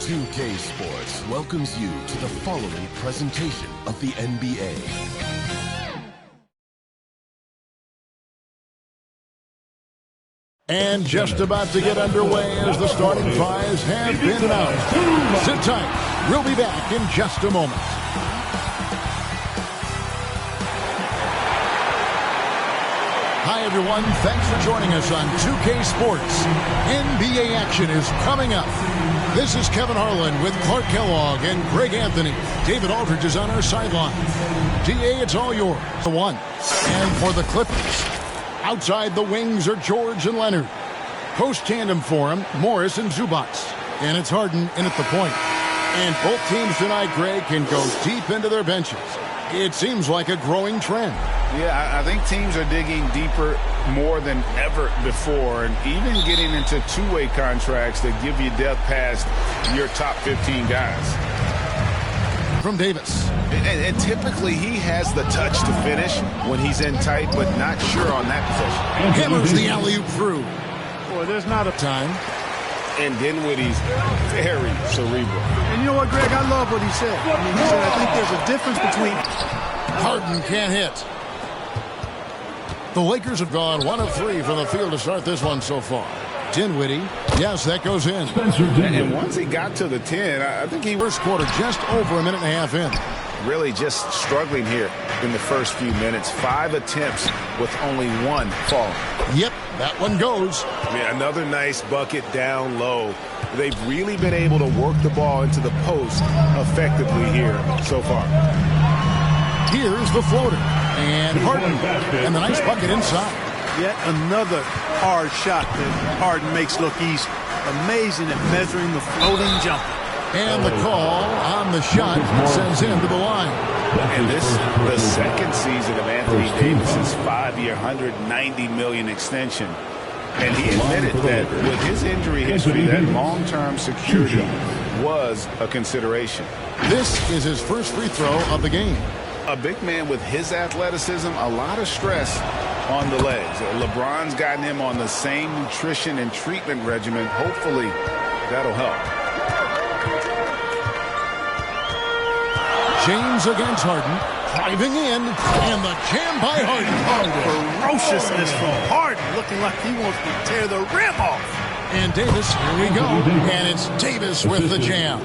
2K Sports welcomes you to the following presentation of the NBA. And just about to get underway as the starting fives have been announced. Sit tight. We'll be back in just a moment. Hi, everyone. Thanks for joining us on 2K Sports. NBA action is coming up. This is Kevin Harlan with Clark Kellogg and Greg Anthony. David Aldridge is on our sideline. DA, it's all yours. One. And for the Clippers, outside the wings are George and Leonard. Post tandem for him, Morris and Zubac. And it's Harden in at the point. And both teams tonight, Greg, can go deep into their benches. It seems like a growing trend. Yeah, I think teams are digging deeper more than ever before, and even getting into two-way contracts that give you depth past your top 15 guys. From Davis. And typically he has the touch to finish when he's in tight, but not sure on that possession. Hammers the alley-oop through. Boy, there's not a time. And Dinwiddie's very cerebral. And you know what, Greg? I love what he said. I mean, he said, I think there's a difference between... Harden can't hit. The Lakers have gone 1 of 3 from the field to start this one so far. Dinwiddie, yes, that goes in. And once he got to the 10, I think he first quarter just over a minute and a half in. Really just struggling here in the first few minutes. 5 attempts with only 1 falling. Yep, that one goes. Yeah, another nice bucket down low. They've really been able to work the ball into the post effectively here so far. Here's the floater. And Harden. And the nice bucket inside. Yet another hard shot that Harden makes look easy. Amazing at measuring the floating jumper. And the call on the shot sends him to the line. And this is the second season of Anthony Davis's 5-year, $190 million extension. And he admitted that with his injury history, that long-term security was a consideration. This is his first free throw of the game. A big man with his athleticism, a lot of stress on the legs. LeBron's gotten him on the same nutrition and treatment regimen. Hopefully, that'll help. James against Harden, driving in, and the jam by Harden. Ferociousness from Harden, looking like he wants to tear the rim off. And Davis, here we go, and it's Davis with the jam.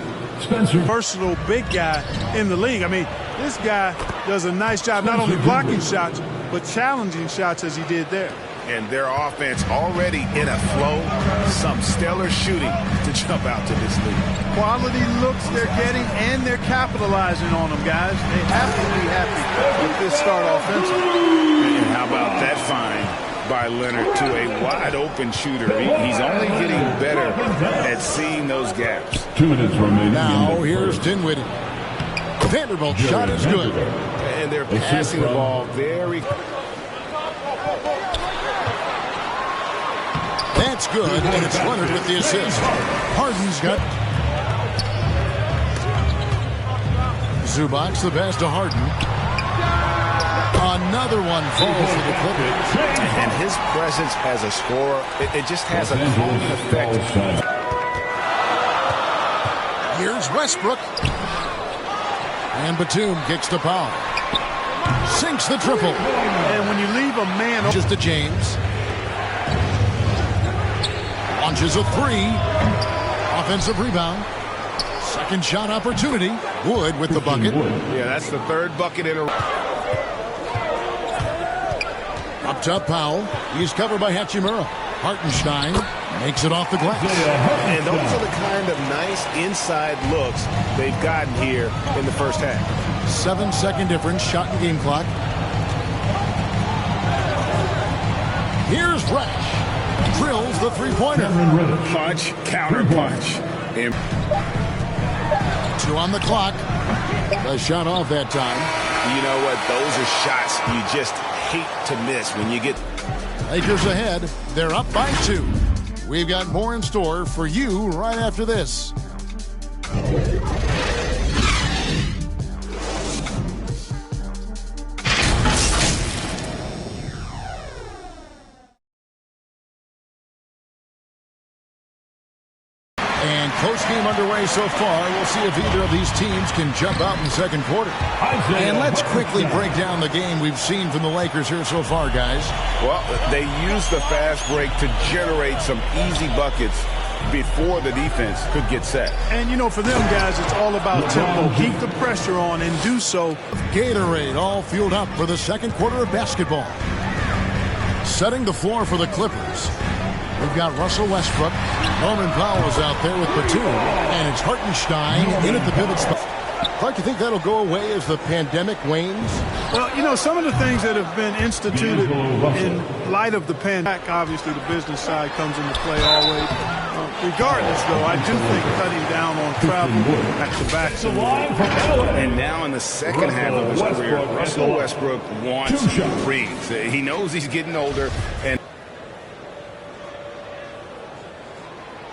Versatile big guy in the league. I mean, this guy does a nice job not only blocking shots, but challenging shots as he did there. And their offense already in a flow. Some stellar shooting to jump out to this lead. Quality looks they're getting, and they're capitalizing on them, guys. They have to be happy with this start offensively. And how about that find by Leonard to a wide-open shooter? He's only getting better at seeing those gaps. 2 minutes remaining. Now here's Dinwiddie. Vanderbilt's shot is good. And they're passing the ball very... That's good, and it's Leonard with the assist. Harden's got... Zubac, the pass to Harden. Another one falls for the Clippers. And his presence as a scorer, it just has a calming effect. Here's Westbrook. And Batum kicks to Powell. Sinks the triple. And when you leave a man... Just to James. Launches a 3. Offensive rebound. Second shot opportunity. Wood with the bucket. Yeah, that's the third bucket in a row. Up top, Powell. He's covered by Hachimura. Hartenstein makes it off the glass. And those are the kind of nice inside looks they've gotten here in the first half. 7-second difference, shot and game clock. Here's Resch. Drills the three-pointer. Punch, counter punch. 2 on the clock. The shot off that time. You know what? Those are shots you just hate to miss when you get... Lakers ahead. They're up by 2. We've got more in store for you right after this. And close game underway so far. We'll see if either of these teams can jump out in the second quarter. And let's quickly break down the game we've seen from the Lakers here so far, guys. Well, they used the fast break to generate some easy buckets before the defense could get set. And, you know, for them guys, it's all about tempo. Keep the pressure on and do so. Gatorade all fueled up for the second quarter of basketball. Setting the floor for the Clippers. We've got Russell Westbrook. Norman Powell is out there with Batum. And it's Hartenstein in at the pivot spot. Clark, you think that'll go away as the pandemic wanes? Well, you know, some of the things that have been instituted in light of the pandemic, obviously the business side comes into play always. Regardless, though, I do think cutting down on travel back-to-back. And now in the second half of his career, Russell Westbrook wants threes. He knows he's getting older. And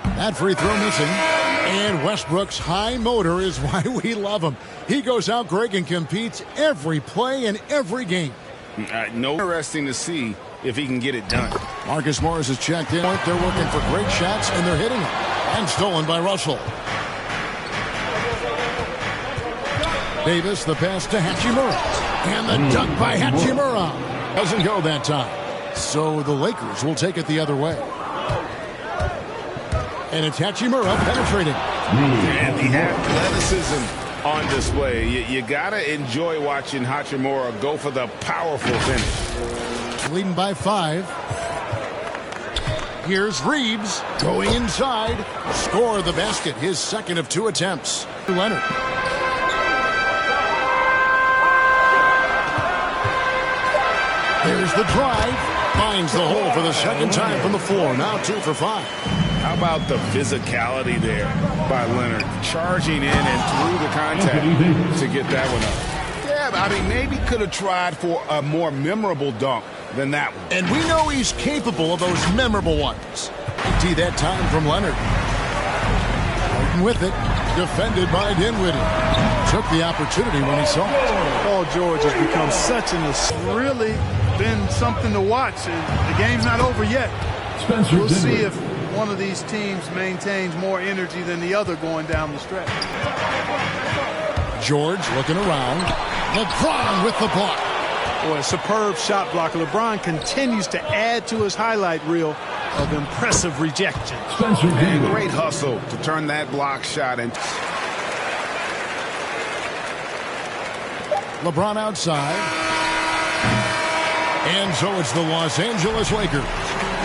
that free throw missing. And Westbrook's high motor is why we love him. He goes out, Greg, and competes every play and every game. Interesting to see if he can get it done. Marcus Morris has checked in. They're working for great shots, and they're hitting them. And stolen by Russell. Davis, the pass to Hachimura. And the dunk by Hachimura. Doesn't go that time. So the Lakers will take it the other way. And it's Hachimura penetrating. And the athleticism on display. You got to enjoy watching Hachimura go for the powerful finish. Leading by 5. Here's Reeves going inside. Score the basket. His second of 2 attempts. Leonard. There's the drive. Finds the hole for the second time from the floor. Now 2 for 5. How about the physicality there by Leonard? Charging in and through the contact to get that one up. Yeah, I mean, maybe could have tried for a more memorable dunk than that one. And we know he's capable of those memorable ones. Empty that time from Leonard. Martin with it. Defended by Dinwiddie. Took the opportunity when he saw it. Paul George has become such really been something to watch. And the game's not over yet. We'll see if one of these teams maintains more energy than the other going down the stretch. George looking around. LeBron with the block. Boy, a superb shot blocker. LeBron continues to add to his highlight reel of impressive rejection. And great hustle to turn that block shot into. LeBron outside. And so it's the Los Angeles Lakers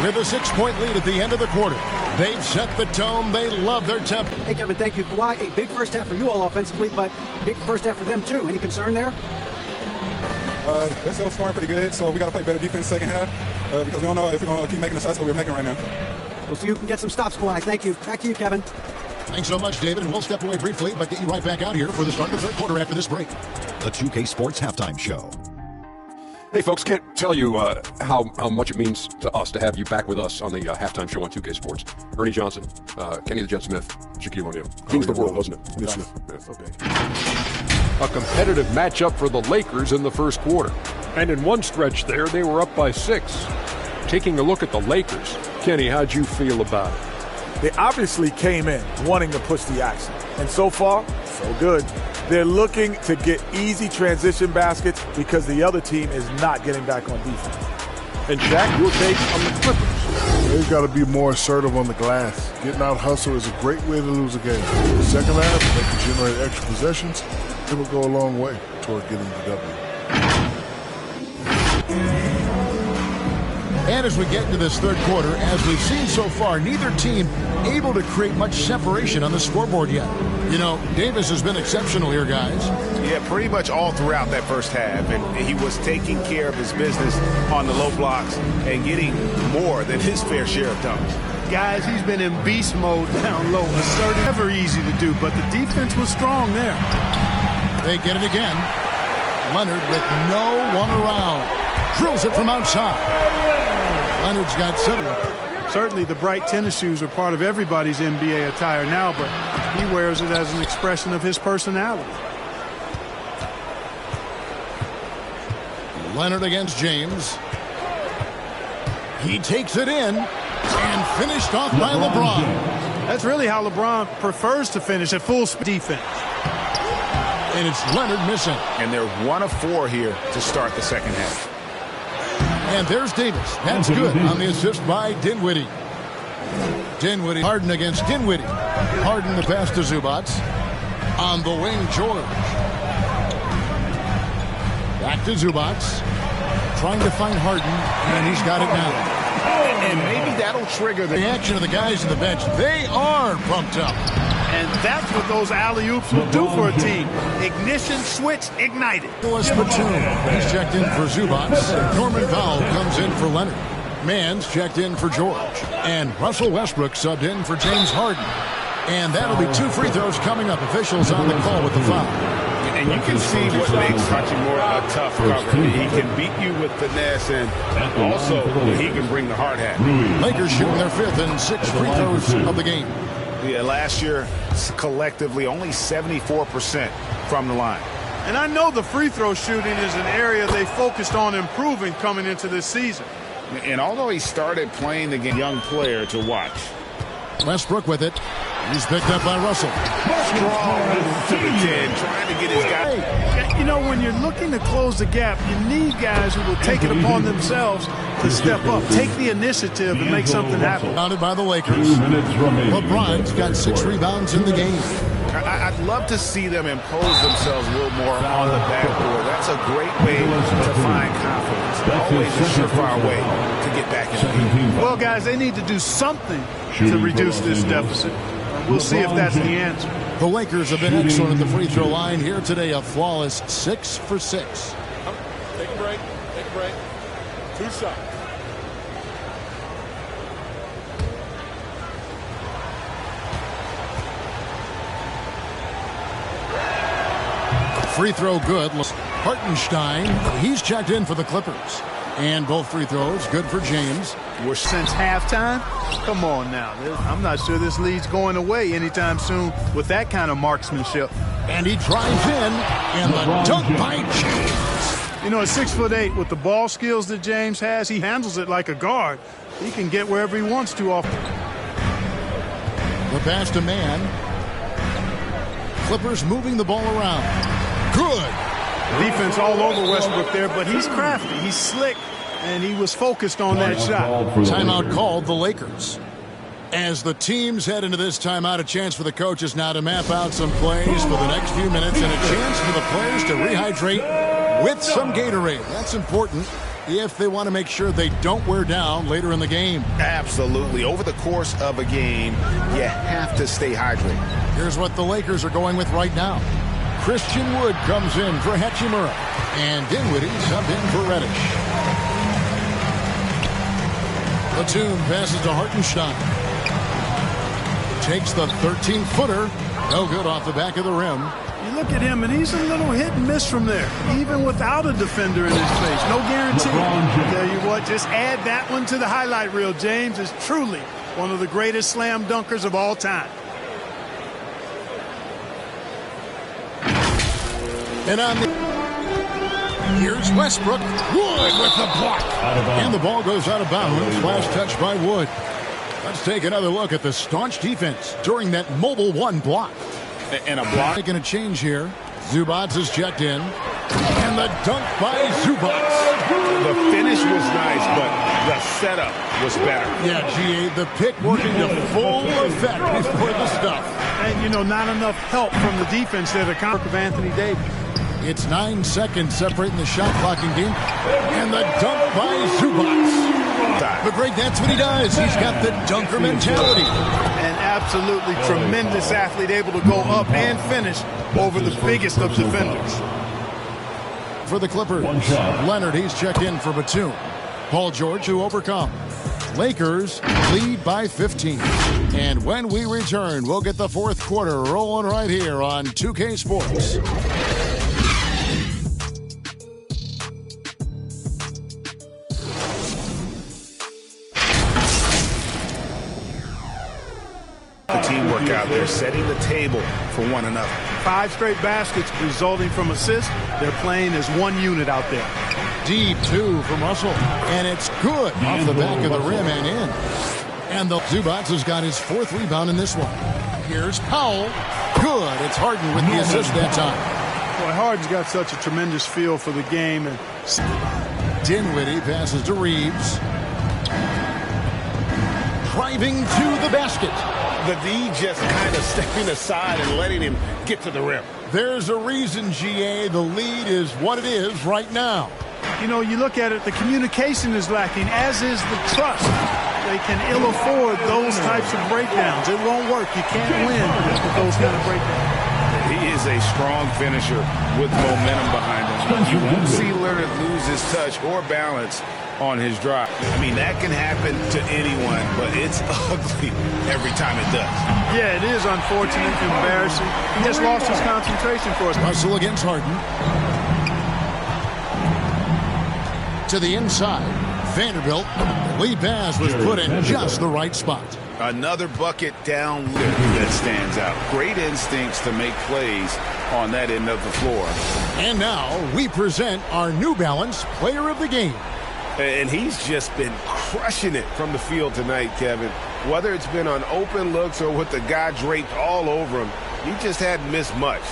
with a 6-point lead at the end of the quarter. They've set the tone. They love their tempo. Hey, Kevin, thank you. Kawhi, a big first half for you all offensively, but big first half for them, too. Any concern there? They're still scoring pretty good, so we got to play better defense second half because we don't know if we're going to keep making the shots that we're making right now. We'll see who can get some stops, Kawhi. Thank you. Back to you, Kevin. Thanks so much, David. And we'll step away briefly, but get you right back out here for the start of the third quarter after this break. The 2K Sports Halftime Show. Hey, folks, can't tell you how much it means to us to have you back with us on the halftime show on 2K Sports. Ernie Johnson, Kenny the Jet Smith, Shaquille O'Neal. Kings of the world, wasn't it? Yes, Yeah. Okay. A competitive matchup for the Lakers in the first quarter. And in one stretch there, they were up by 6. Taking a look at the Lakers, Kenny, how'd you feel about it? They obviously came in wanting to push the action. And so far, so good. They're looking to get easy transition baskets because the other team is not getting back on defense. And Shaq, your take on the Clippers? They've got to be more assertive on the glass. Getting out hustle is a great way to lose a game. The second half, if they can generate extra possessions, it will go a long way toward getting the W. And as we get into this third quarter, as we've seen so far, neither team able to create much separation on the scoreboard yet. You know, Davis has been exceptional here, guys. Yeah, pretty much all throughout that first half. And he was taking care of his business on the low blocks and getting more than his fair share of dunks. Guys, he's been in beast mode down low. Assertive, never easy to do, but the defense was strong there. They get it again. Leonard with no one around. Drills it from outside. Leonard's got 7. Certainly the bright tennis shoes are part of everybody's NBA attire now, but he wears it as an expression of his personality. Leonard against James. He takes it in and finished off by LeBron. That's really how LeBron prefers to finish, at full speed defense. And it's Leonard missing. And they're 1 of 4 here to start the second half. And there's Davis. That's good on the assist by Dinwiddie. Dinwiddie. Harden against Dinwiddie. Harden the pass to Zubac. On the wing, George. Back to Zubac. Trying to find Harden, and he's got it now. And maybe that'll trigger the action of the guys on the bench. They are pumped up. And that's what those alley-oops will do for a team. Ignition, switch, ignited. Nicholas Batum. He's checked in for Zubac. Norman Powell comes in for Leonard. Mann's checked in for George. And Russell Westbrook subbed in for James Harden. And that'll be 2 free throws coming up. Officials on the call with the foul. And you can see what makes Hachimura a tough cover. He can beat you with finesse, and also he can bring the hard hat. Lakers shooting their 5th and 6th free throws of the game. Yeah, last year, collectively, only 74% from the line. And I know the free throw shooting is an area they focused on improving coming into this season. And although he started playing the game, young player to watch. Westbrook with it. He's picked up by Russell. Strong to the 10, trying to get his guy. You know, when you're looking to close the gap, you need guys who will take it upon themselves to step up, take the initiative, and make something happen. Founded by the Lakers. LeBron's got 6 rebounds in the game. I'd love to see them impose themselves a little more on the backboard. That's a great way to find confidence. Always a surefire way to get back in the game. Well, guys, they need to do something to reduce this deficit. We'll see if that's the answer. The Lakers have been excellent at the free throw line here today. A flawless 6 for 6. Take a break. Take a break. 2 shots. Free throw good. Hartenstein, he's checked in for the Clippers. And both free throws good for James. We're since halftime. Come on now. I'm not sure this lead's going away anytime soon with that kind of marksmanship. And he drives in, and the dunk by James. You know, at 6'8", with the ball skills that James has, he handles it like a guard. He can get wherever he wants to off. The pass to man. Clippers moving the ball around. Good. Defense all over Westbrook there, but he's crafty. He's slick, and he was focused on that shot. Timeout called the Lakers. As the teams head into this timeout, a chance for the coaches now to map out some plays for the next few minutes and a chance for the players to rehydrate with some Gatorade. That's important if they want to make sure they don't wear down later in the game. Absolutely. Over the course of a game, you have to stay hydrated. Here's what the Lakers are going with right now. Christian Wood comes in for Hachimura. And Dinwiddie subbed in for Reddish. Batum passes to Hartenstein. Takes the 13-footer. No good off the back of the rim. You look at him, and he's a little hit and miss from there, even without a defender in his face. No guarantee. Tell you what, just add that one to the highlight reel. James is truly one of the greatest slam dunkers of all time. And on the... Here's Westbrook. Wood with the block. And the ball goes out of bounds. Last touch by Wood. Let's take another look at the staunch defense during that mobile 1 block. And a block. Making a change here. Zubac is checked in. And the dunk by Zubac. The finish was nice, but the setup was better. Yeah, G.A., the pick working to full effect before the stuff. And, you know, not enough help from the defense there to counter of Anthony Davis. It's 9 seconds separating the shot clocking game. And the dunk by Zubac. But Greg, that's what he does. He's got the dunker mentality. An absolutely tremendous athlete, able to go up and finish over the biggest of defenders. For the Clippers, Leonard, he's checked in for Batum. Paul George to overcome. Lakers lead by 15. And when we return, we'll get the 4th quarter rolling right here on 2K Sports. The teamwork out there, setting the table for one another. 5 straight baskets resulting from assists. They're playing as one unit out there. Deep 2 from Russell. And it's good off the back of the rim and in. And the Zubats has got his 4th rebound in this one. Here's Powell. Good. It's Harden with the assist that time. Boy, Harden's got such a tremendous feel for the game. And Dinwiddie passes to Reeves. Driving to the basket. The D just kind of stepping aside and letting him get to the rim. There's a reason, GA, the lead is what it is right now. You know, you look at it, the communication is lacking, as is the trust. They can ill afford those types of breakdowns. It won't work. You can't win with those kind of breakdowns. He is a strong finisher with momentum behind him. You won't see Leonard lose his touch or balance on his drive. I mean, that can happen to anyone, but it's ugly every time it does. Yeah, it is unfortunate, embarrassing. He just lost his concentration for us. Russell against Harden. To the inside. Vanderbilt. The lead pass was put in just the right spot. Another bucket down that stands out. Great instincts to make plays on that end of the floor. And now we present our New Balance Player of the Game. And he's just been crushing it from the field tonight, Kevin. Whether it's been on open looks or with the guy draped all over him, he just hadn't missed much.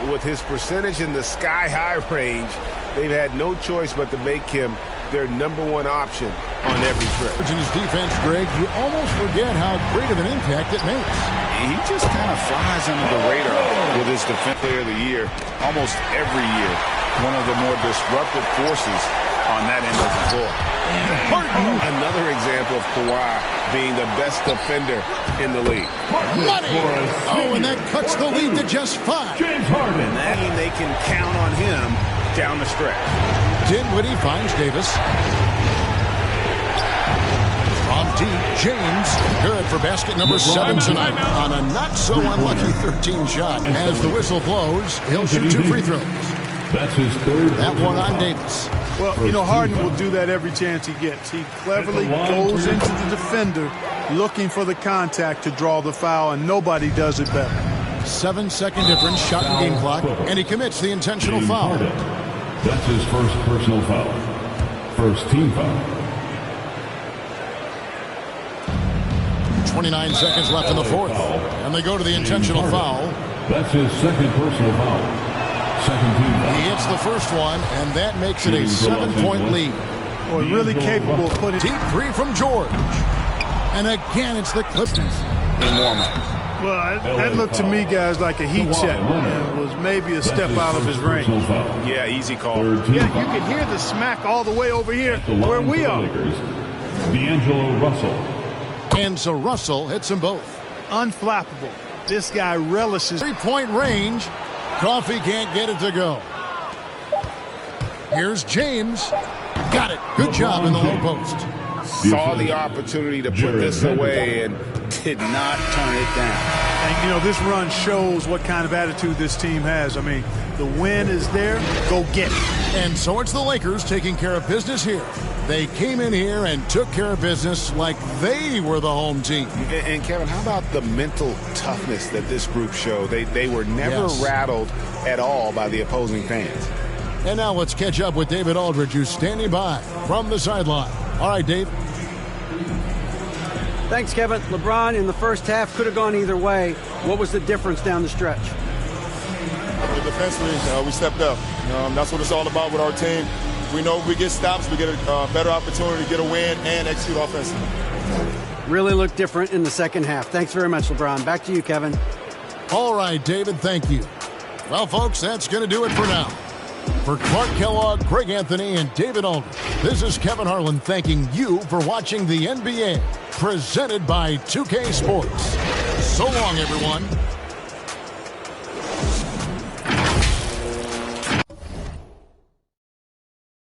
With his percentage in the sky-high range, they've had no choice but to make him their #1 option on every trip. In his defense, Greg, you almost forget how great of an impact it makes. He just kind of flies under the radar with his Defensive Player of the Year almost every year. One of the more disruptive forces on that end of the floor. Another example of Kawhi being the best defender in the league. Money! Oh, and that cuts the lead to just 5. And that means they can count on him down the stretch. Dinwiddie finds Davis. From deep, James. Good for basket number 7 tonight on a not-so-unlucky 13 shot. As the whistle blows, he'll shoot 2 free throws. That's his 3rd. That one on Davis. Well, you know, Harden will do that every chance he gets. He cleverly goes into the defender looking for the contact to draw the foul, and nobody does it better. 7-second difference, shot and game clock, and he commits the intentional foul. That's his first personal foul. First team foul. 29 seconds left in the 4th, and they go to the intentional foul. That's his 2nd personal foul. Second team foul. He hits the first one, and that makes it a 7-point lead. Boy, really capable of putting deep 3 from George. And again, it's the Clippers. Well, that looked to me, guys, like a heat check. It was maybe a step out of his range. Yeah, easy call. Yeah, you can hear the smack all the way over here where we are. D'Angelo Russell. And so Russell hits them both. Unflappable. This guy relishes 3-point range. Coffee can't get it to go. Here's James. Got it. Good job in the low post. Saw the opportunity to put this away and did not turn it down. And, you know, this run shows what kind of attitude this team has. I mean, the win is there. Go get it. And so it's the Lakers taking care of business here. They came in here and took care of business like they were the home team. And Kevin, how about the mental toughness that this group showed? They were never rattled at all by the opposing fans. And now let's catch up with David Aldridge, who's standing by from the sideline. All right, Dave. Thanks, Kevin. LeBron in the first half could have gone either way. What was the difference down the stretch? Defensively, we stepped up. That's what it's all about with our team. We know if we get stops, we get a better opportunity to get a win and execute offensively. Really looked different in the second half. Thanks very much, LeBron. Back to you, Kevin. All right, David, thank you. Well, folks, that's going to do it for now. For Clark Kellogg, Greg Anthony, and David Aldridge, this is Kevin Harlan thanking you for watching the NBA, presented by 2K Sports. So long, everyone.